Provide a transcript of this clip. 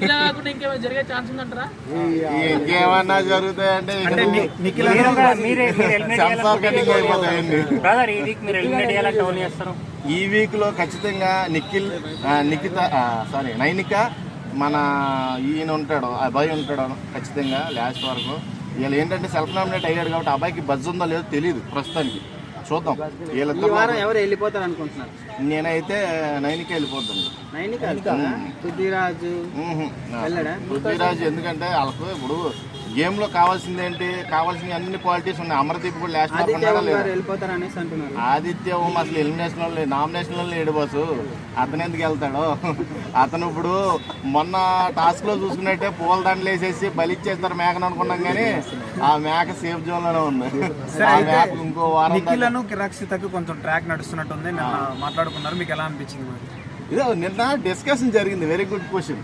ఇలా కాకుండా ఇంకేమైనా జరిగే ఛాన్స్ ఉందంటారా? ఇంకేమన్నా జరుగుతాయంటే ఈ వీక్ లో ఖచ్చితంగా నైనిక మన ఈయన ఉంటాడు, అబ్బాయి ఉంటాడు ఖచ్చితంగా లాస్ట్ వరకు. వీళ్ళు ఏంటంటే సెల్ఫ్ నామినేట్ అయ్యాడు కాబట్టి అబ్బాయికి బజ్ ఉందో లేదో తెలియదు ప్రస్తుతానికి. చూద్దాం. ఎవరు వెళ్ళిపోతారు అనుకుంటున్నారు? నేనైతే నైనిక వెళ్ళిపోతాను. పృథ్వీరాజు ఎందుకంటే వాళ్ళకు ఇప్పుడు గేమ్ లో కావాల్సింది అన్ని క్వాలిటీస్ ఉన్నాయి. అమర్దీప్ కూడా లాస్ట్ ఆదిత్య ఓం అసలు ఎలిమినేషన్ లో నామినేషన్ లో లేడు బాసు. అతను ఎందుకు వెళ్తాడు? అతను ఇప్పుడు మొన్న టాస్క్ లో చూసుకున్నట్టే పూల దండలు వేసేసి బలిచ్చేస్తారు మేకను అనుకున్నాం, కానీ ఆ మేక సేఫ్ జోన్ లోనే ఉంది. ఇంకో వారం రక్షితకు కొంచెం ట్రాక్ నడుస్తున్నట్టుంది, మాట్లాడుకున్నారు. మీకు ఎలా అనిపించింది? ఇదే నిన్న డిస్కషన్ జరిగింది. Very good question.